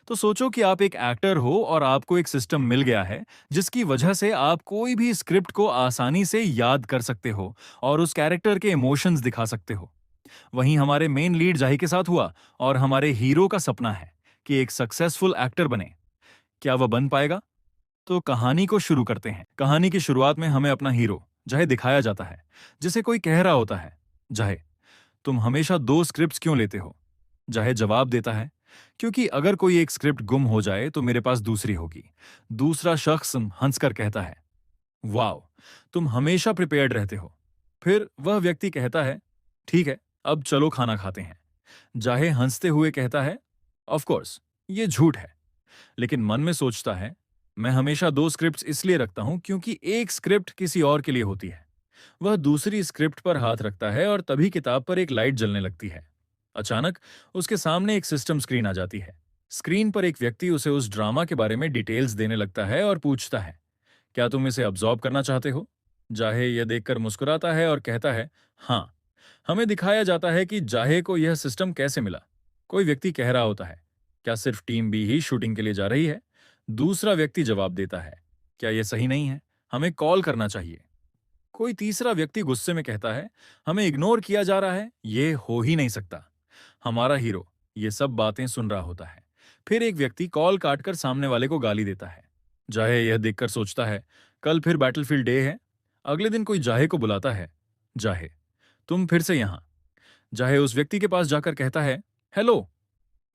तो सोचो कि आप एक एक्टर हो और आपको एक सिस्टम मिल गया है जिसकी वजह से आप कोई भी स्क्रिप्ट को आसानी से याद कर सकते हो और उस कैरेक्टर के इमोशंस दिखा सकते हो। वहीं हमारे मेन लीड जाही के साथ हुआ और हमारे हीरो का सपना है कि एक सक्सेसफुल एक्टर बने। क्या वह बन पाएगा? तो कहानी को शुरू करते हैं। कहानी की शुरुआत में हमें अपना हीरो जाहे दिखाया जाता है, जिसे कोई कह रहा होता है, जाहे तुम हमेशा दो स्क्रिप्ट्स क्यों लेते हो? जाहे जवाब देता है, क्योंकि अगर कोई एक स्क्रिप्ट गुम हो जाए तो मेरे पास दूसरी होगी। दूसरा शख्स हंसकर कहता है, वाओ, तुम हमेशा प्रिपेयर्ड रहते हो। फिर वह व्यक्ति कहता है, ठीक है, अब चलो खाना खाते हैं। जाहे हंसते हुए कहता है, ऑफ कोर्स, ये झूठ है। लेकिन मन में सोचता है, मैं हमेशा दो स्क्रिप्ट्स इसलिए रखता हूं क्योंकि एक स्क्रिप्ट किसी और के लिए होती है। वह दूसरी स्क्रिप्ट पर हाथ रखता है और तभी किताब पर एक लाइट जलने लगती है। अचानक उसके सामने एक सिस्टम स्क्रीन आ जाती है। स्क्रीन पर एक व्यक्ति उसे उस ड्रामा के बारे में डिटेल्स देने लगता है और पूछता है, क्या तुम इसे अब्सॉर्ब करना चाहते हो? जाहे यह देखकर मुस्कुराता है और कहता है, हाँ। हमें दिखाया जाता है कि जाहे को यह सिस्टम कैसे मिला। कोई व्यक्ति कह रहा होता है, क्या सिर्फ टीम बी ही शूटिंग के लिए जा रही है? दूसरा व्यक्ति जवाब देता है, क्या यह सही नहीं है? हमें कॉल करना चाहिए। कोई तीसरा व्यक्ति गुस्से में कहता है, हमें इग्नोर किया जा रहा है, ये हो ही नहीं सकता। हमारा हीरो ये सब बातें सुन रहा होता है। फिर एक व्यक्ति कॉल काटकर सामने वाले को गाली देता है। जाहे यह देखकर सोचता है, कल फिर बैटलफील्ड डे है। अगले दिन कोई जाहे को बुलाता है, जाहे, तुम फिर से यहां। जाहे उस व्यक्ति के पास जाकर कहता है, हेलो।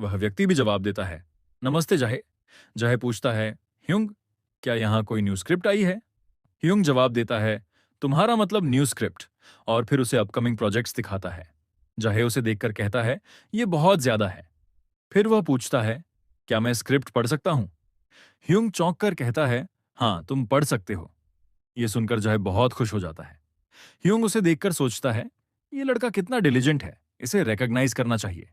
वह व्यक्ति भी जवाब देता है, नमस्ते जाहे। जाहे पूछता है, ह्यूंग, क्या यहां कोई न्यू स्क्रिप्ट आई है? ह्यूंग जवाब देता है, तुम्हारा मतलब न्यू स्क्रिप्ट, और फिर उसे अपकमिंग प्रोजेक्ट्स दिखाता है। जाहे उसे देखकर कहता है, यह बहुत ज्यादा है। फिर वह पूछता है, क्या मैं स्क्रिप्ट पढ़ सकता हूं? ह्यूंग चौंक कर कहता है, हाँ, तुम पढ़ सकते हो। यह सुनकर जाहे बहुत खुश हो जाता है। ह्यूंग उसे देखकर सोचता है, यह लड़का कितना डिलीजेंट है, इसे रिकॉग्नाइज करना चाहिए।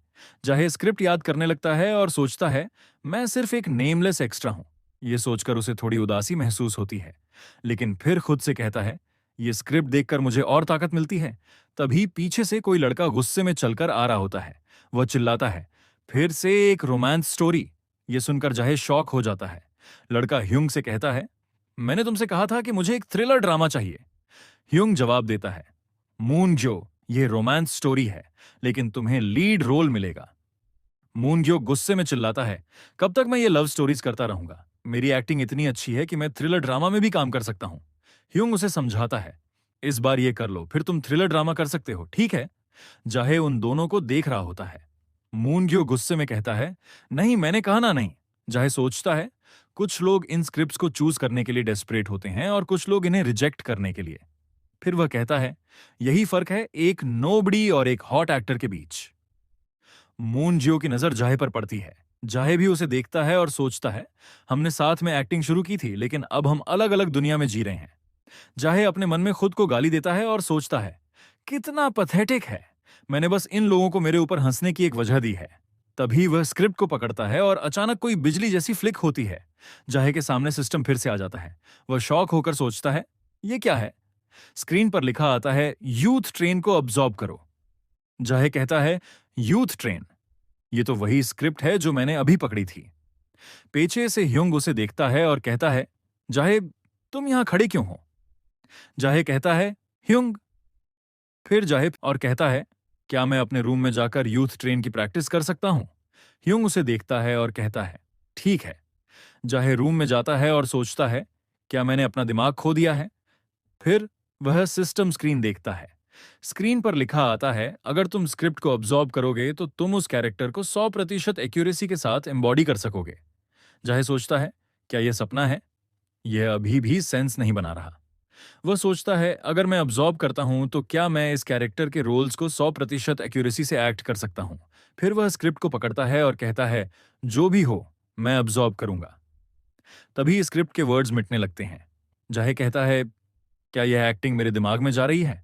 जाहे स्क्रिप्ट याद करने लगता है और सोचता है, मैं सिर्फ एक नेमलेस एक्स्ट्रा हूं। यह सोचकर उसे थोड़ी उदासी महसूस होती है, लेकिन फिर खुद से कहता है, यह स्क्रिप्ट देखकर मुझे और ताकत मिलती है। तभी पीछे से कोई लड़का गुस्से में चलकर आ रहा होता है। वह चिल्लाता है, फिर से एक रोमांस स्टोरी। यह सुनकर जाहे शॉक हो जाता है। लड़का ह्यूंग से कहता है, मैंने तुमसे कहा था कि मुझे एक थ्रिलर ड्रामा चाहिए। ह्यूंग जवाब देता है, मूनग्यो, यह रोमांस स्टोरी है, लेकिन तुम्हें लीड रोल मिलेगा। मूनग्यो गुस्से में चिल्लाता है, कब तक मैं ये लव स्टोरीज करता रहूंगा? मेरी एक्टिंग इतनी अच्छी है कि मैं थ्रिलर ड्रामा में भी काम कर सकता हूं। ह्यूंग उसे समझाता है, इस बार ये कर लो, फिर तुम थ्रिलर ड्रामा कर सकते हो, ठीक है? जाहे उन दोनों को देख रहा होता है। मूनग्यो गुस्से में कहता है, नहीं, मैंने कहा ना नहीं। जाहे सोचता है, कुछ लोग इन स्क्रिप्ट्स को चूज करने के लिए डेस्परेट होते हैं और कुछ लोग इन्हें रिजेक्ट करने के लिए। फिर वह कहता है, यही फर्क है एक नोबडी और एक हॉट एक्टर के बीच। मूनजियो की नजर जाहे पर पड़ती है। जाहे भी उसे देखता है और सोचता है, हमने साथ में एक्टिंग शुरू की थी, लेकिन अब हम अलग अलग दुनिया में जी रहे हैं। जाहे अपने मन में खुद को गाली देता है और सोचता है, कितना पथेटिक है, मैंने बस इन लोगों को मेरे ऊपर हंसने की एक वजह दी है। तभी वह स्क्रिप्ट को पकड़ता है और अचानक कोई बिजली जैसी फ्लिक होती है। जाहे के सामने सिस्टम फिर से आ जाता है। वह शॉक होकर सोचता है, ये क्या है? स्क्रीन पर लिखा आता है, यूथ ट्रेन को अब्सॉर्ब करो। जाहे कहता है, यूथ ट्रेन, ये तो वही स्क्रिप्ट है जो मैंने अभी पकड़ी थी। पीछे से ह्यूंग उसे देखता है और कहता है, जाहे, तुम यहां खड़े क्यों हो? जाहे कहता है, ह्यूंग। फिर जाहे और कहता है, क्या मैं अपने रूम में जाकर यूथ ट्रेन की प्रैक्टिस कर सकता हूं? ह्यूंग उसे देखता है और कहता है, ठीक है। जाहे रूम में जाता है और सोचता है, क्या मैंने अपना दिमाग खो दिया है? फिर वह सिस्टम स्क्रीन देखता है। स्क्रीन पर लिखा आता है, अगर तुम स्क्रिप्ट को अब्सॉर्ब करोगे तो तुम उस कैरेक्टर को 100% एक्यूरेसी के साथ एम्बॉडी कर सकोगे। जाहे सोचता है, क्या यह सपना है? यह अभी भी सेंस नहीं बना रहा। वह सोचता है, अगर मैं अब्सॉर्ब करता हूं तो क्या मैं इस कैरेक्टर के रोल्स को 100% एक्यूरेसी से एक्ट कर सकता हूं? फिर वह स्क्रिप्ट को पकड़ता है और कहता है, जो भी हो, मैं अब्सॉर्ब करूंगा। तभी स्क्रिप्ट के वर्ड्स मिटने लगते हैं। जाहे कहता है, क्या यह एक्टिंग मेरे दिमाग में जा रही है?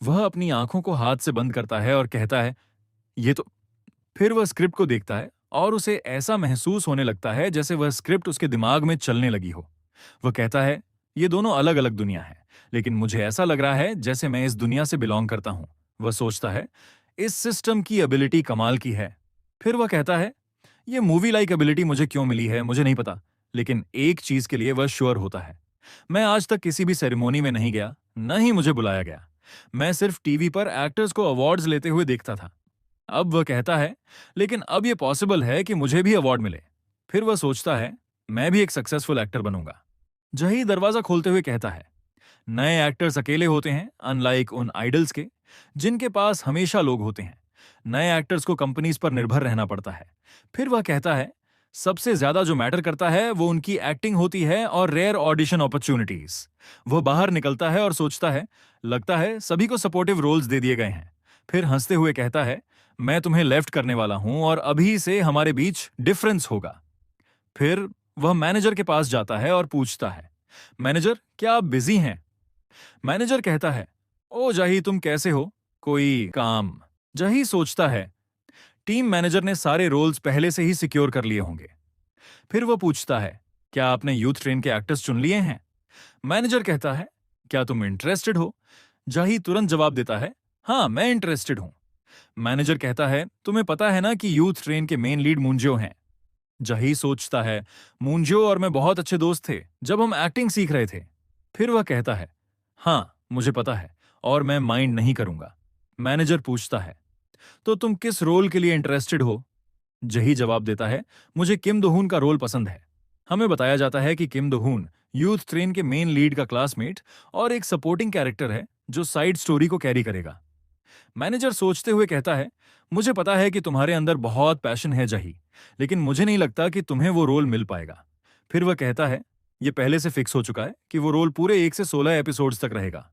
वह अपनी आंखों को हाथ से बंद करता है और कहता है, ये तो। फिर वह स्क्रिप्ट को देखता है और उसे ऐसा महसूस होने लगता है जैसे वह स्क्रिप्ट उसके दिमाग में चलने लगी हो। वह कहता है, ये दोनों अलग अलग दुनिया है, लेकिन मुझे ऐसा लग रहा है जैसे मैं इस दुनिया से बिलोंग करता हूं। वह सोचता है, इस सिस्टम की एबिलिटी कमाल की है। फिर वह कहता है, ये मूवी लाइक एबिलिटी मुझे क्यों मिली है मुझे नहीं पता, लेकिन एक चीज के लिए वह श्योर होता है। मैं आज तक किसी भी सेरेमोनी में नहीं गया, न ही मुझे बुलाया गया। मैं सिर्फ टीवी पर एक्टर्स को अवार्ड्स लेते हुए देखता था। अब वह कहता है, लेकिन अब यह पॉसिबल है कि मुझे भी अवार्ड मिले। फिर वह सोचता है, मैं भी एक सक्सेसफुल एक्टर बनूंगा। जही दरवाजा खोलते हुए कहता है, नए एक्टर्स अकेले होते हैं, अनलाइक उन आइडल्स के जिनके पास हमेशा लोग होते हैं। नए एक्टर्स को कंपनीज पर निर्भर रहना पड़ता है। फिर वह कहता है, सबसे ज्यादा जो मैटर करता है वो उनकी एक्टिंग होती है और रेयर ऑडिशन अपॉर्चुनिटीज। वह बाहर निकलता है और सोचता है, लगता है सभी को सपोर्टिव रोल्स दे दिए गए हैं। फिर हंसते हुए कहता है, मैं तुम्हें लेफ्ट करने वाला हूं और अभी से हमारे बीच डिफरेंस होगा। फिर वह मैनेजर के पास जाता है और पूछता है, मैनेजर क्या आप बिजी हैं? मैनेजर कहता है, ओ जाही तुम कैसे हो, कोई काम? जाही सोचता है, टीम मैनेजर ने सारे रोल्स पहले से ही सिक्योर कर लिए होंगे। फिर वो पूछता है, क्या आपने यूथ ट्रेन के एक्टर्स चुन लिए हैं? मैनेजर कहता है, क्या तुम इंटरेस्टेड हो? जाही तुरंत जवाब देता है, हाँ मैं इंटरेस्टेड हूं। मैनेजर कहता है, तुम्हें पता है ना कि यूथ ट्रेन के मेन लीड मुंजियो हैं? जाही सोचता है, मुंजियो और मैं बहुत अच्छे दोस्त थे जब हम एक्टिंग सीख रहे थे। फिर वह कहता है, हाँ मुझे पता है और मैं माइंड नहीं करूंगा। मैनेजर पूछता है, तो तुम किस रोल के लिए इंटरेस्टेड हो? जही जवाब देता है, मुझे किम दो-होon का रोल पसंद है। हमें बताया जाता है कि किम दो-होon यूथ ट्रेन के मेन लीड का क्लासमेट और एक सपोर्टिंग कैरेक्टर है जो साइड स्टोरी को कैरी करेगा। मैनेजर सोचते हुए कहता है, मुझे पता है कि तुम्हारे अंदर बहुत पैशन है जही, लेकिन मुझे नहीं लगता कि तुम्हें वो रोल मिल पाएगा। फिर वह कहता है, ये पहले से फिक्स हो चुका है कि वो रोल पूरे 1 से 16 एपिसोड्स तक रहेगा।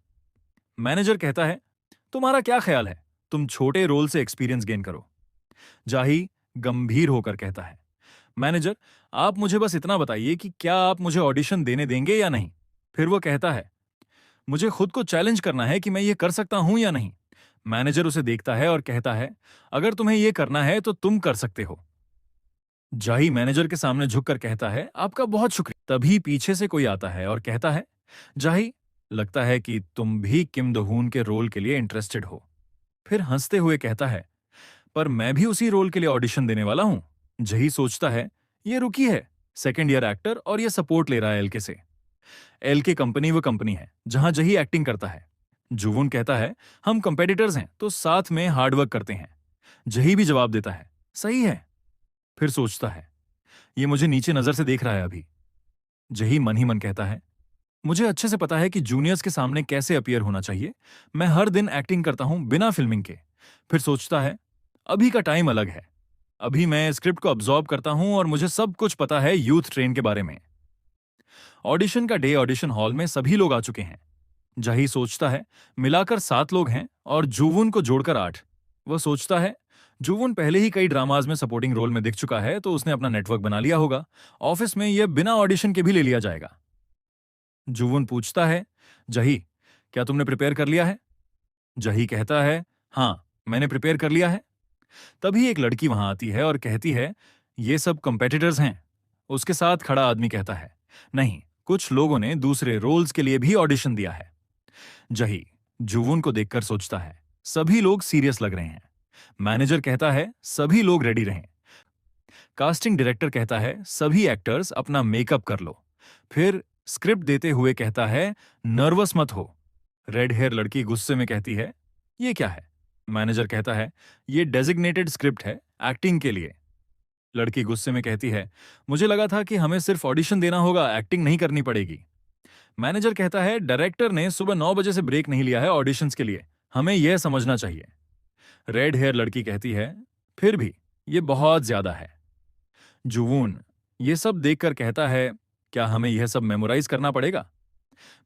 मैनेजर कहता है, तुम्हारा क्या ख्याल है, तुम छोटे रोल से एक्सपीरियंस गेन करो। जाही गंभीर होकर कहता है, मैनेजर आप मुझे बस इतना बताइए कि क्या आप मुझे ऑडिशन देने देंगे या नहीं? फिर वो कहता है, मुझे खुद को चैलेंज करना है कि मैं ये कर सकता हूं या नहीं। मैनेजर उसे देखता है और कहता है, अगर तुम्हें ये करना है तो तुम कर सकते हो। जाही मैनेजर के सामने झुककर कहता है, आपका बहुत शुक्रिया। तभी पीछे से कोई आता है और कहता है, जाही लगता है कि तुम भी किम दो-होon के रोल के लिए इंटरेस्टेड हो। फिर हंसते हुए कहता है, पर मैं भी उसी रोल के लिए ऑडिशन देने वाला हूं। जही सोचता है, ये रुकी है, सेकेंड ईयर एक्टर और ये सपोर्ट ले रहा है एलके से। एलके कंपनी वो कंपनी है जहां जही एक्टिंग करता है। जुवुन कहता है, हम कंपेटिटर्स हैं तो साथ में हार्डवर्क करते हैं। जही भी जवाब देता है, सही है। फिर सोचता है, ये मुझे नीचे नजर से देख रहा है अभी। जही मन ही मन कहता है, मुझे अच्छे से पता है कि जूनियर्स के सामने कैसे अपीयर होना चाहिए। मैं हर दिन एक्टिंग करता हूं बिना फिल्मिंग के। फिर सोचता है, अभी का टाइम अलग है। अभी मैं स्क्रिप्ट को अब्सॉर्ब करता हूं और मुझे सब कुछ पता है यूथ ट्रेन के बारे में। ऑडिशन का डे ऑडिशन हॉल में सभी लोग आ चुके हैं। जाही सोचता है, मिलाकर 7 लोग हैं और जूवुन को जोड़कर 8। वह सोचता है, जूवुन पहले ही कई ड्रामाज में सपोर्टिंग रोल में दिख चुका है तो उसने अपना नेटवर्क बना लिया होगा। ऑफिस में यह बिना ऑडिशन के भी ले लिया जाएगा। जूवुन पूछता है, जही क्या तुमने प्रिपेयर कर लिया है? जही कहता है, हाँ मैंने प्रिपेयर कर लिया है। तभी एक लड़की वहां आती है और कहती है, ये सब कंपेटिटर्स हैं। उसके साथ खड़ा आदमी कहता है, नहीं कुछ लोगों ने दूसरे रोल्स के लिए भी ऑडिशन दिया है। जही जुवुन को देखकर सोचता है, सभी लोग सीरियस लग रहे हैं। मैनेजर कहता है, सभी लोग रेडी रहें। कास्टिंग डायरेक्टर कहता है, सभी एक्टर्स अपना मेकअप कर लो। फिर स्क्रिप्ट देते हुए कहता है, नर्वस मत हो। रेड हेयर लड़की गुस्से में कहती है, ये क्या है? मैनेजर कहता है, ये डेजिग्नेटेड स्क्रिप्ट है एक्टिंग के लिए। लड़की गुस्से में कहती है, मुझे लगा था कि हमें सिर्फ ऑडिशन देना होगा, एक्टिंग नहीं करनी पड़ेगी। मैनेजर कहता है, डायरेक्टर ने सुबह 9 बजे से ब्रेक नहीं लिया है ऑडिशंस के लिए, हमें यह समझना चाहिए। रेड हेयर लड़की कहती है, फिर भी ये बहुत ज्यादा है। जुवून ये सब देखकर कहता है, क्या हमें यह सब मेमोराइज करना पड़ेगा?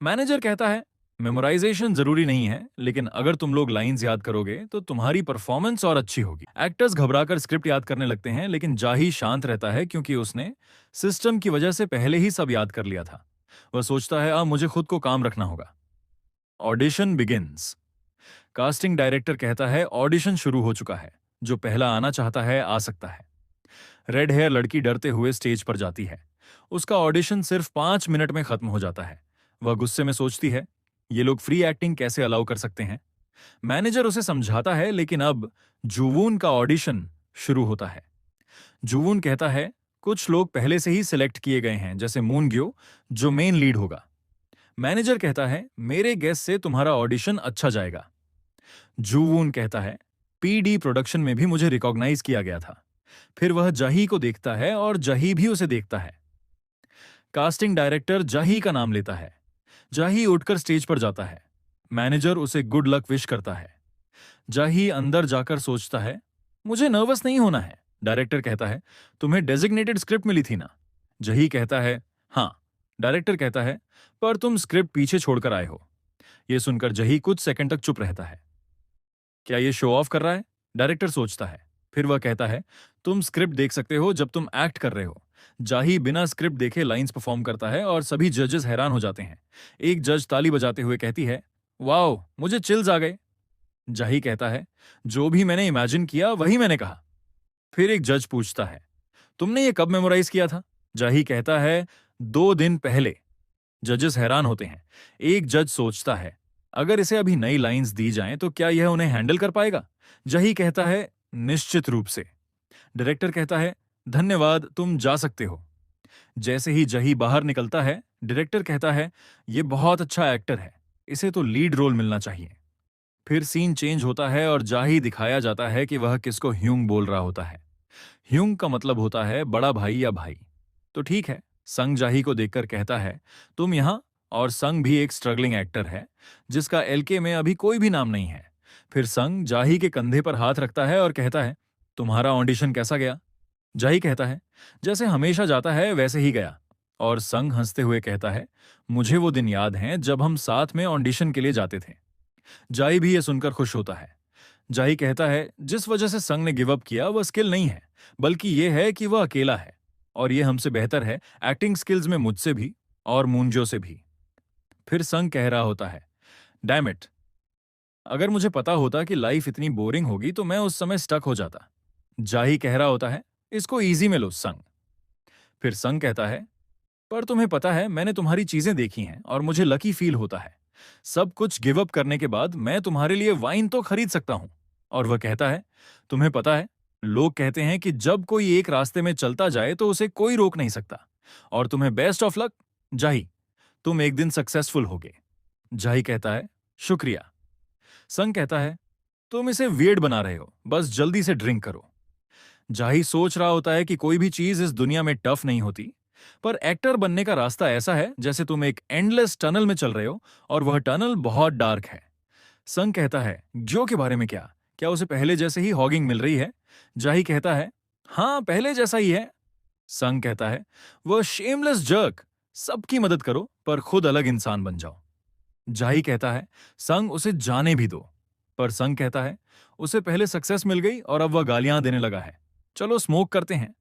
मैनेजर कहता है, मेमोराइजेशन जरूरी नहीं है, लेकिन अगर तुम लोग लाइंस याद करोगे तो तुम्हारी परफॉर्मेंस और अच्छी होगी। एक्टर्स घबराकर स्क्रिप्ट याद करने लगते हैं, लेकिन जाही शांत रहता है क्योंकि उसने सिस्टम की वजह से पहले ही सब याद कर लिया था। वह सोचता है, अब मुझे खुद को काम रखना होगा। Audition begins. कास्टिंग डायरेक्टर कहता है, ऑडिशन शुरू हो चुका है, जो पहला आना चाहता है आ सकता है। रेड हेयर लड़की डरते हुए स्टेज पर जाती है। उसका ऑडिशन सिर्फ 5 मिनट में खत्म हो जाता है। वह गुस्से में सोचती है, ये लोग फ्री एक्टिंग कैसे अलाउ कर सकते हैं? मैनेजर उसे समझाता है, लेकिन अब जुवून का ऑडिशन शुरू होता है। जुवून कहता है, कुछ लोग पहले से ही सिलेक्ट किए गए हैं, जैसे मून ग्यो, जो मेन लीड होगा। मैनेजर कहता है, मेरे गेस से तुम्हारा ऑडिशन अच्छा जाएगा। जूवून कहता है, पीडी प्रोडक्शन में भी मुझे रिकॉग्नाइज किया गया था। फिर वह जही को देखता है और जही भी उसे देखता है। कास्टिंग डायरेक्टर जही का नाम लेता है। जही उठकर स्टेज पर जाता है। मैनेजर उसे गुड लक विश करता है। जही अंदर जाकर सोचता है, मुझे नर्वस नहीं होना है। डायरेक्टर कहता है, तुम्हें डेजिग्नेटेड स्क्रिप्ट मिली थी ना? जही कहता है, हाँ। डायरेक्टर कहता है, पर तुम स्क्रिप्ट पीछे छोड़कर आए हो। यह सुनकर जही कुछ सेकंड तक चुप रहता है। क्या ये शो ऑफ कर रहा है? डायरेक्टर सोचता है। फिर वह कहता है, तुम स्क्रिप्ट देख सकते हो जब तुम एक्ट कर रहे हो। जाही बिना स्क्रिप्ट देखे लाइंस परफॉर्म करता है और सभी जजेस हैरान हो जाते हैं। एक जज ताली बजाते हुए कहती है, वाओ, मुझे चिल्स आ गए। जाही कहता है, जो भी मैंने इमेजिन किया वही मैंने कहा। फिर एक जज पूछता है, तुमने ये कब मेमोराइज किया था? जाही कहता है, 2 दिन पहले। जजेस हैरान होते हैं। एक जज सोचता है, अगर इसे अभी नई लाइंस दी जाएं तो क्या यह उन्हें हैंडल कर पाएगा? जही कहता है, निश्चित रूप से। डायरेक्टर कहता है, धन्यवाद, तुम जा सकते हो। जैसे ही जही बाहर निकलता है, डायरेक्टर कहता है, यह बहुत अच्छा एक्टर है, इसे तो लीड रोल मिलना चाहिए। फिर सीन चेंज होता है और जाही दिखाया जाता है कि वह किसको ह्यूंग बोल रहा होता है। ह्यूंग का मतलब होता है बड़ा भाई या भाई। तो ठीक है, संग जाही को देखकर कहता है, तुम यहाँ। और संग भी एक स्ट्रगलिंग एक्टर है, जिसका एलके में अभी कोई भी नाम नहीं है। फिर संग जाही के कंधे पर हाथ रखता है और कहता है, तुम्हारा ऑडिशन कैसा गया? जाही कहता है, जैसे हमेशा जाता है वैसे ही गया। और संग हंसते हुए कहता है, मुझे वो दिन याद हैं जब हम साथ में ऑडिशन के लिए जाते थे। जाही भी ये सुनकर खुश होता है। जाही कहता है, जिस वजह से संग ने गिव अप किया वह स्किल नहीं है, बल्कि यह है कि वह अकेला है और यह हमसे बेहतर है एक्टिंग स्किल्स में मुझसे भी और मूंजो से भी। फिर संग कह रहा होता है, डैम इट, अगर मुझे पता होता कि लाइफ इतनी बोरिंग होगी तो मैं उस समय स्टक हो जाता। जाही कह रहा होता है, इसको इजी में लो संग। फिर संग कहता है, पर तुम्हें पता है मैंने तुम्हारी चीजें देखी हैं और मुझे लकी फील होता है। सब कुछ गिव अप करने के बाद मैं तुम्हारे लिए वाइन तो खरीद सकता हूं। और वह कहता है, तुम्हें पता है, लोग कहते हैं कि जब कोई एक रास्ते में चलता जाए तो उसे कोई रोक नहीं सकता। और तुम्हें बेस्ट ऑफ लक, जाही, तुम एक दिन सक्सेसफुल होगे। जाही कहता है, शुक्रिया। संग कहता है, तुम इसे वियर्ड बना रहे हो, बस जल्दी से ड्रिंक करो। जाही सोच रहा होता है कि कोई भी चीज इस दुनिया में टफ नहीं होती, पर एक्टर बनने का रास्ता ऐसा है जैसे तुम एक एंडलेस टनल में चल रहे हो और वह टनल बहुत डार्क है। संग कहता है, जो के बारे में क्या? क्या उसे पहले जैसे ही हॉगिंग मिल रही है? जाही कहता है, हाँ, पहले जैसा ही है। संग कहता है, वह शेमलेस जर्क, सबकी मदद करो पर खुद अलग इंसान बन जाओ। जाही कहता है, संग उसे जाने भी दो। पर संग कहता है, उसे पहले सक्सेस मिल गई और अब वह गालियां देने लगा है, चलो स्मोक करते हैं।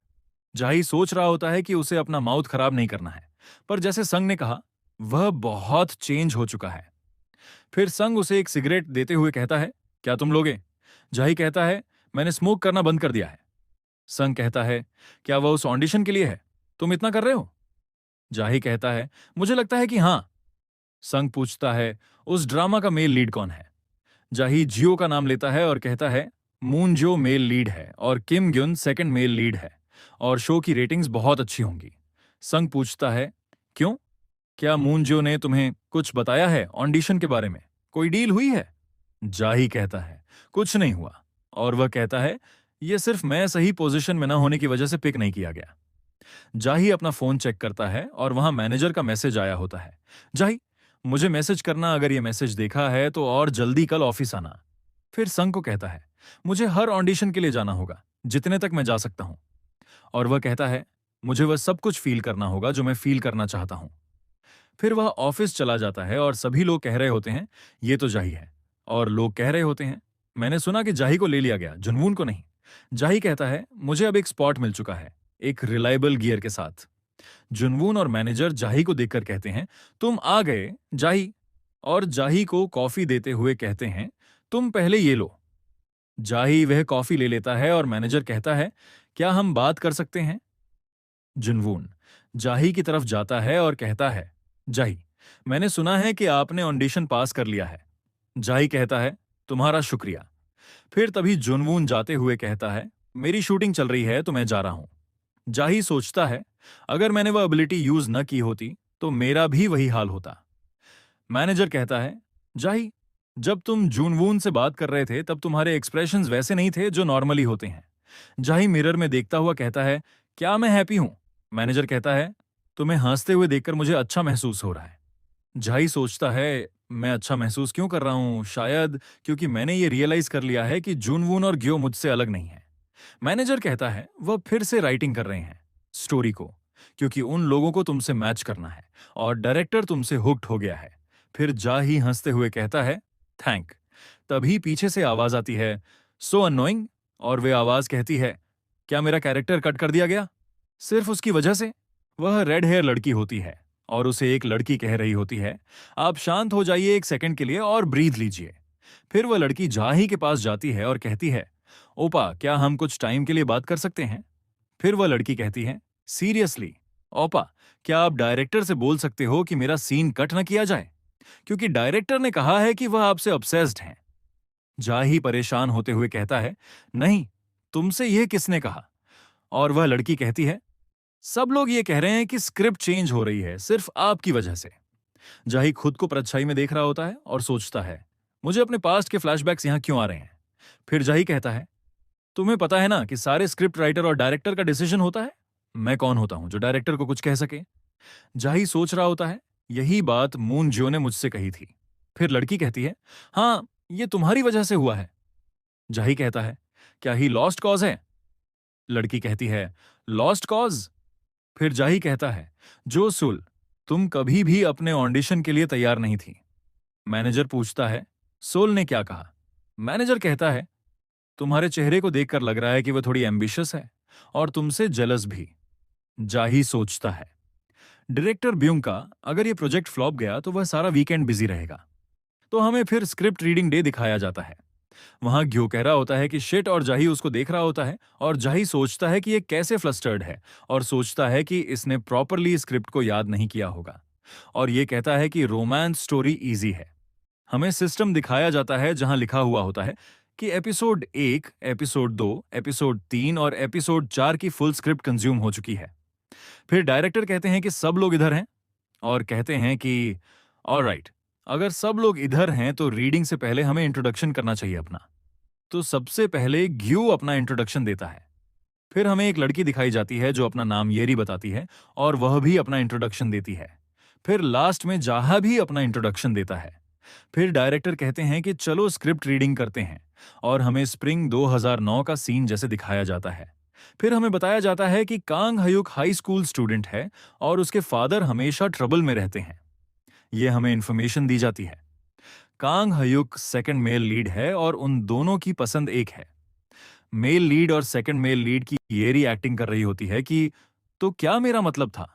जाही सोच रहा होता है कि उसे अपना माउथ खराब नहीं करना है, पर जैसे संग ने कहा, वह बहुत चेंज हो चुका है। फिर संग उसे एक सिगरेट देते हुए कहता है, क्या तुम लोगे? जाही कहता है, मैंने स्मोक करना बंद कर दिया है। संग कहता है, क्या वह उस ऑडिशन के लिए है? तुम इतना कर रहे हो? जाही कहता है, मुझे लगता है कि हाँ। संग पूछता है, उस ड्रामा का मेल लीड कौन है? जाही जियो का नाम लेता है और कहता है, मून जो मेल लीड है और किम ग्युन सेकंड मेल लीड है और शो की रेटिंग्स बहुत अच्छी होंगी। संग पूछता है, क्यों? क्या मून जो ने तुम्हें कुछ बताया है ऑडिशन के बारे में? कोई डील हुई है? जाही कहता है, कुछ नहीं हुआ। और वह कहता है, यह सिर्फ मैं सही पोजीशन में न होने की वजह से पिक नहीं किया गया। जाही अपना फोन चेक करता है और वहां मैनेजर का मैसेज आया होता है, जाही, मुझे मैसेज करना अगर ये मैसेज देखा है तो और जल्दी कल ऑफिस आना। फिर संग को कहता है, मुझे हर ऑडिशन के लिए जाना होगा, जितने तक मैं जा सकता हूं। और वह कहता है, मुझे वह सब कुछ फील करना होगा जो मैं फील करना चाहता हूं। फिर वह ऑफिस चला जाता है और सभी लोग कह रहे होते हैं, ये तो जाही है। और लोग कह रहे होते हैं, मैंने सुना कि जाही को ले लिया गया, जुनवून को नहीं। जाही कहता है, मुझे अब एक स्पॉट मिल चुका है, एक रिलायबल गियर के साथ। जुनवून और मैनेजर जाही को देखकर कहते हैं, तुम आ गए जाही। और जाही को कॉफी देते हुए कहते हैं, तुम पहले ये लो। जाही वह कॉफी ले लेता है और मैनेजर कहता है, क्या हम बात कर सकते हैं? जुनवून जाही की तरफ जाता है और कहता है, जाही, मैंने सुना है कि आपने ऑडिशन पास कर लिया है। जाही कहता है, तुम्हारा शुक्रिया। फिर तभी जुनवून जाते हुए कहता है, मेरी शूटिंग चल रही है तो मैं जा रहा हूं। जाही सोचता है, अगर मैंने वह एबिलिटी यूज न की होती तो मेरा भी वही हाल होता। मैनेजर कहता है, जाही, जब तुम जूनवून से बात कर रहे थे तब तुम्हारे एक्सप्रेशंस वैसे नहीं थे जो नॉर्मली होते हैं। जाही मिरर में देखता हुआ कहता है, क्या मैं हैप्पी हूं? मैनेजर कहता है, तुम्हें हंसते हुए देखकर मुझे अच्छा महसूस हो रहा है। जाही सोचता है, मैं अच्छा महसूस क्यों कर रहा हूं? शायद क्योंकि मैंने ये रियलाइज कर लिया है कि जूनवून और ग्यो मुझसे अलग नहीं है। मैनेजर कहता है, वह फिर से राइटिंग कर रहे हैं स्टोरी को, क्योंकि उन लोगों को तुमसे मैच करना है और डायरेक्टर तुमसे हुक्ड हो गया है। फिर जा ही हंसते हुए कहता है, थैंक। तभी पीछे से आवाज आती है, सो अनोइंग। और वे आवाज कहती है, क्या मेरा कैरेक्टर कट कर दिया गया सिर्फ उसकी वजह से? वह रेड हेयर लड़की होती है और उसे एक लड़की कह रही होती है, आप शांत हो जाइए एक सेकंड के लिए और ब्रीथ लीजिए। फिर वह लड़की जाही के पास जाती है और कहती है, ओपा, क्या हम कुछ टाइम के लिए बात कर सकते हैं? फिर वह लड़की कहती है, सीरियसली ओपा, क्या आप डायरेक्टर से बोल सकते हो कि मेरा सीन कट न किया जाए, क्योंकि डायरेक्टर ने कहा है कि वह आपसे ऑब्सेस्ड हैं। जाही परेशान होते हुए कहता है, नहीं, तुमसे यह किसने कहा? और वह लड़की कहती है, सब लोग ये कह रहे हैं कि स्क्रिप्ट चेंज हो रही है सिर्फ आपकी वजह से। जाही खुद को परछाई में देख रहा होता है और सोचता है, मुझे अपने पास्ट के फ्लैशबैक्स यहां क्यों आ रहे हैं? फिर जाही कहता है, तुम्हें पता है ना कि सारे स्क्रिप्ट राइटर और डायरेक्टर का डिसीजन होता है। मैं कौन होता हूं जो डायरेक्टर को कुछ कह सके? जाही सोच रहा होता है, यही बात मून जियो ने मुझसे कही थी। फिर लड़की कहती है, हाँ, ये तुम्हारी वजह से हुआ है। जाही कहता है, क्या ही लॉस्ट कॉज है? लड़की कहती है, लॉस्ट कॉज? फिर जाही कहता है, जो सुल, तुम कभी भी अपने ऑडिशन के लिए तैयार नहीं थी। मैनेजर पूछता है, सोल ने क्या कहा? मैनेजर कहता है, तुम्हारे चेहरे को देखकर लग रहा है कि वह थोड़ी एम्बिशियस है और तुमसे जेलस भी। जाही सोचता है, डायरेक्टर ब्यूंग का अगर ये प्रोजेक्ट फ्लॉप गया तो वह सारा वीकेंड बिजी रहेगा। तो हमें फिर स्क्रिप्ट रीडिंग डे दिखाया जाता है। वहां ग्यो कह रहा होता है कि शिट, और जाही उसको देख रहा होता है और जाही सोचता है कि ये कैसे फ्लस्टर्ड है और सोचता है कि इसने प्रॉपरली स्क्रिप्ट को याद नहीं किया होगा। और ये कहता है कि रोमांस स्टोरी इजी है। हमें सिस्टम दिखाया जाता है जहां लिखा हुआ होता है कि एपिसोड 1, एपिसोड 2, एपिसोड 3 और एपिसोड 4 की फुल स्क्रिप्ट कंज्यूम हो चुकी है। फिर डायरेक्टर कहते हैं कि सब लोग इधर हैं और कहते हैं कि ऑलराइट, अगर सब लोग इधर हैं तो रीडिंग से पहले हमें इंट्रोडक्शन करना चाहिए अपना। तो सबसे पहले ग्यू अपना इंट्रोडक्शन देता है। फिर हमें एक लड़की दिखाई जाती है जो अपना नाम येरी बताती है और वह भी अपना इंट्रोडक्शन देती है। फिर लास्ट में जाहा भी अपना इंट्रोडक्शन देता है। फिर डायरेक्टर कहते हैं कि चलो स्क्रिप्ट रीडिंग करते हैं और हमें स्प्रिंग 2009 का सीन जैसे दिखाया जाता है। फिर हमें बताया जाता है कि कांग हयुक हाई स्कूल स्टूडेंट है और उसके फादर हमेशा ट्रबल में रहते हैं। ये हमें इंफॉर्मेशन दी जाती है। कांग हयुक सेकंड मेल लीड है और उन दोनों की पसंद एक है। मेल लीड और सेकंड मेल लीड की येरी एक्टिंग कर रही होती है कि तो क्या मेरा मतलब था।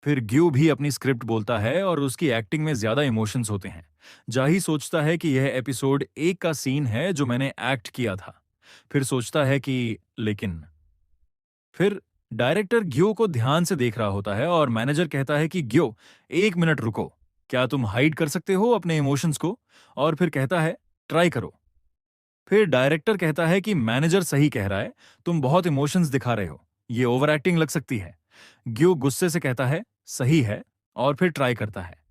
फिर ग्यू भी अपनी स्क्रिप्ट बोलता है और उसकी एक्टिंग में ज्यादा इमोशंस होते हैं। जाही सोचता है कि यह एपिसोड 1 का सीन है जो मैंने एक्ट किया था। फिर सोचता है कि लेकिन फिर डायरेक्टर ग्यो को ध्यान से देख रहा होता है और मैनेजर कहता है कि ग्यो, 1 मिनट रुको, क्या तुम हाइड कर सकते हो अपने इमोशंस को? और फिर कहता है, ट्राई करो। फिर डायरेक्टर कहता है कि मैनेजर सही कह रहा है, तुम बहुत इमोशंस दिखा रहे हो, ये ओवर एक्टिंग लग सकती है। ग्यो गुस्से से कहता है, सही है, और फिर ट्राई करता है।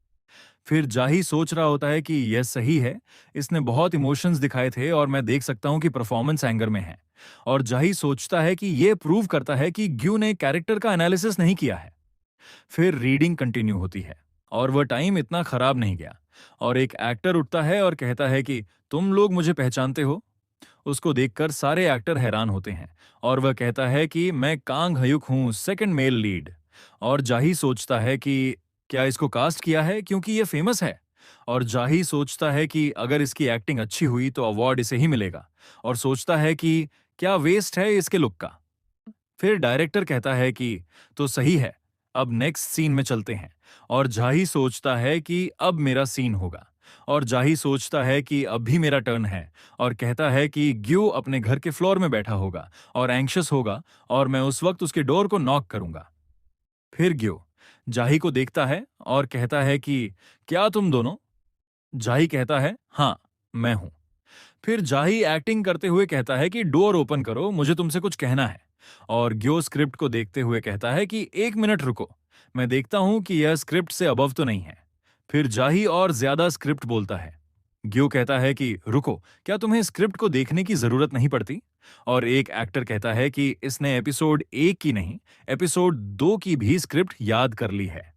फिर जाही सोच रहा होता है कि यह सही है, इसने बहुत इमोशंस दिखाए थे और मैं देख सकता हूं कि परफॉर्मेंस एंगर में है। और जाही सोचता है कि यह प्रूव करता है कि ग्यू ने कैरेक्टर का एनालिसिस नहीं किया है। फिर रीडिंग कंटिन्यू होती है और वह टाइम इतना खराब नहीं गया। और एक एक्टर उठता है और कहता है कि तुम लोग मुझे पहचानते हो? उसको देखकर सारे एक्टर हैरान होते हैं और वह कहता है कि मैं कांग हयुक हूं, सेकंड मेल लीड। और जाही सोचता है कि क्या इसको कास्ट किया है क्योंकि ये फेमस है? और जाही सोचता है कि अगर इसकी एक्टिंग अच्छी हुई तो अवार्ड इसे ही मिलेगा और सोचता है कि क्या वेस्ट है इसके लुक का। फिर डायरेक्टर कहता है कि तो सही है, अब नेक्स्ट सीन में चलते हैं। और जाही सोचता है कि अब मेरा सीन होगा और जाही सोचता है कि अब भी मेरा टर्न है और कहता है कि ग्यू अपने घर के फ्लोर में बैठा होगा और एंग्शियस होगा और मैं उस वक्त उसके डोर को नॉक करूंगा। फिर ग्यू जाही को देखता है और कहता है कि क्या तुम दोनों? जाही कहता है, हाँ, मैं हूं। फिर जाही एक्टिंग करते हुए कहता है कि डोर ओपन करो, मुझे तुमसे कुछ कहना है। और ग्यो स्क्रिप्ट को देखते हुए कहता है कि 1 मिनट रुको, मैं देखता हूं कि यह स्क्रिप्ट से अबव तो नहीं है। फिर जाही और ज्यादा स्क्रिप्ट बोलता है। ग्यो कहता है कि रुको, क्या तुम्हें स्क्रिप्ट को देखने की जरूरत नहीं पड़ती? और एक एक्टर कहता है कि इसने एपिसोड 1 की नहीं, एपिसोड 2 की भी स्क्रिप्ट याद कर ली है।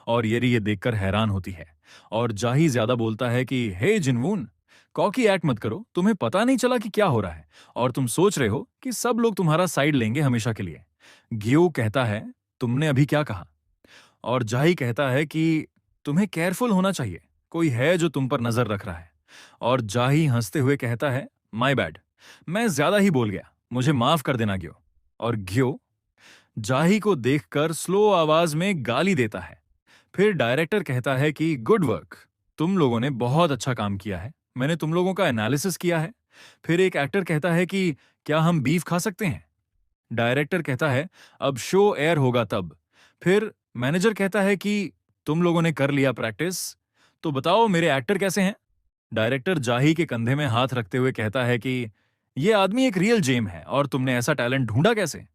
और येरी ये देखकर हैरान होती है। और जाही ज्यादा बोलता है कि हे जिनवून, कॉकी एक्ट मत करो, तुम्हें पता नहीं चला कि क्या हो रहा है, और तुम सोच रहे हो कि सब लोग तुम्हारा साइड लेंगे हमेशा के लिए। गियो कहता है, तुमने अभी क्या कहा? और जाही कहता है कि तुम्हें केयरफुल होना चाहिए, कोई है जो तुम पर नजर रख रहा है। और जाही हंसते हुए कहता है, माय बैड, मैं ज्यादा ही बोल गया, मुझे माफ कर देना गियो। और गियो जाही को देखकर स्लो आवाज में गाली देता है। फिर डायरेक्टर कहता है कि गुड वर्क, तुम लोगों ने बहुत अच्छा काम किया है, मैंने तुम लोगों का एनालिसिस किया है। फिर एक एक्टर कहता है कि क्या हम बीफ खा सकते हैं? डायरेक्टर कहता है, अब शो एयर होगा तब। फिर मैनेजर कहता है कि तुम लोगों ने कर लिया प्रैक्टिस, तो बताओ मेरे एक्टर कैसे हैं? डायरेक्टर जाही के कंधे में हाथ रखते हुए कहता है कि ये आदमी एक रियल जेम है, और तुमने ऐसा टैलेंट ढूंढा कैसे?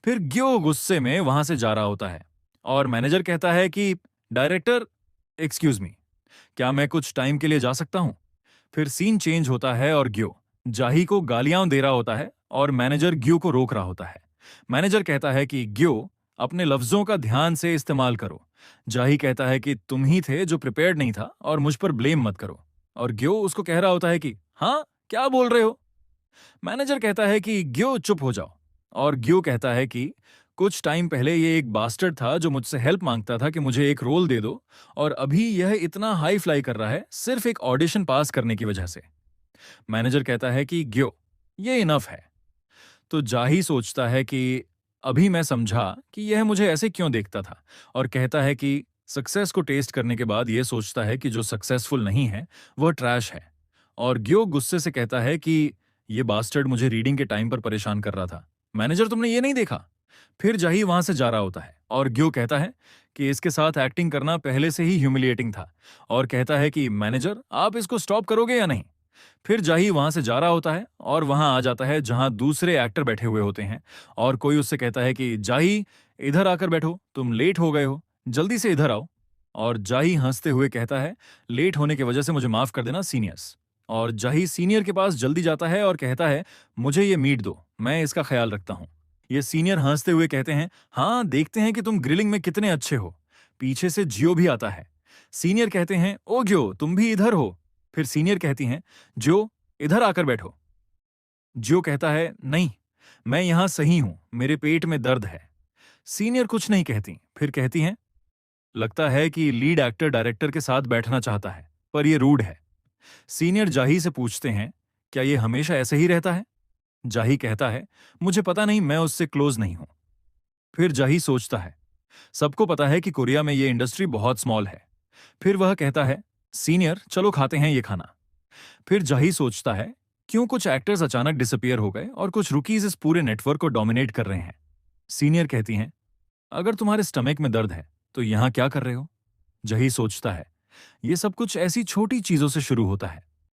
फिर ग्यो गुस्से में वहां से जा रहा होता है। और मैनेजर कहता है कि डायरेक्टर, एक्सक्यूज मी, क्या मैं कुछ टाइम के लिए जा सकता हूं? फिर सीन चेंज होता है और ग्यो जाही को गालियां दे रहा होता है, और मैनेजर ग्यो को रोक रहा होता है। मैनेजर कहता है कि ग्यो, अपने लफ्जों का ध्यान से इस्तेमाल करो। जाही कहता है कि तुम ही थे जो प्रिपेयर्ड नहीं था, और मुझ पर ब्लेम मत करो। और ग्यो उसको कह रहा होता है कि हाँ, क्या बोल रहे हो? मैनेजर कहता है कि ग्यो चुप हो जाओ। और ग्यो कहता है कि कुछ टाइम पहले ये एक बास्टर्ड था जो मुझसे हेल्प मांगता था कि मुझे एक रोल दे दो, और अभी यह इतना हाई फ्लाई कर रहा है सिर्फ एक ऑडिशन पास करने की वजह से। मैनेजर कहता है कि ग्यो, ये इनफ है। तो जाही सोचता है कि अभी मैं समझा कि यह मुझे ऐसे क्यों देखता था, और कहता है कि सक्सेस को टेस्ट करने के बाद यह सोचता है कि जो सक्सेसफुल नहीं है वह ट्रैश है। और ग्यो गुस्से से कहता है कि ये बास्टर्ड मुझे रीडिंग के टाइम पर परेशान कर रहा था, मैनेजर तुमने ये नहीं देखा? फिर जाही वहां से जा रहा होता है, और ग्यो कहता है कि इसके साथ एक्टिंग करना पहले से ही ह्यूमिलिएटिंग था, और कहता है कि मैनेजर आप इसको स्टॉप करोगे या नहीं? फिर जाही वहां से जा रहा होता है, और वहां आ जाता है जहां दूसरे एक्टर बैठे हुए होते हैं। और कोई उससे कहता है कि जाही, इधर आकर बैठो, तुम लेट हो गए हो, जल्दी से इधर आओ। और जाही हंसते हुए कहता है, लेट होने की वजह से मुझे माफ कर देना सीनियर्स। और जाही सीनियर के पास जल्दी जाता है और कहता है, मुझे ये मीट दो, मैं इसका ख्याल रखता हूँ। ये सीनियर हंसते हुए कहते हैं, हाँ देखते हैं कि तुम ग्रिलिंग में कितने अच्छे हो। पीछे से जियो भी आता है। सीनियर कहते हैं, ओ ग्यो, तुम भी इधर हो? फिर सीनियर कहती हैं, जो, इधर आकर बैठो। जो कहता है, नहीं, मैं यहां सही हूं, मेरे पेट में दर्द है। सीनियर कुछ नहीं कहती, फिर कहती हैं, लगता है कि लीड एक्टर डायरेक्टर के साथ बैठना चाहता है, पर यह रूड है। सीनियर जाही से पूछते हैं, क्या यह हमेशा ऐसे ही रहता है? जाही कहता है, मुझे पता नहीं, मैं उससे क्लोज नहीं हूं। फिर जाही सोचता है, सबको पता है कि कोरिया में ये इंडस्ट्री बहुत स्मॉल है। फिर वह कहता है, सीनियर चलो खाते हैं ये खाना। फिर जाही सोचता है, क्यों कुछ एक्टर्स अचानक डिसअपियर हो गए और कुछ रुकीज इस पूरे नेटवर्क को डोमिनेट कर रहे हैं। सीनियर कहती हैं, अगर तुम्हारे स्टमक में दर्द है तो यहां क्या कर रहे हो? जही सोचता है, ये सब कुछ ऐसी छोटी चीजों से शुरू होता है,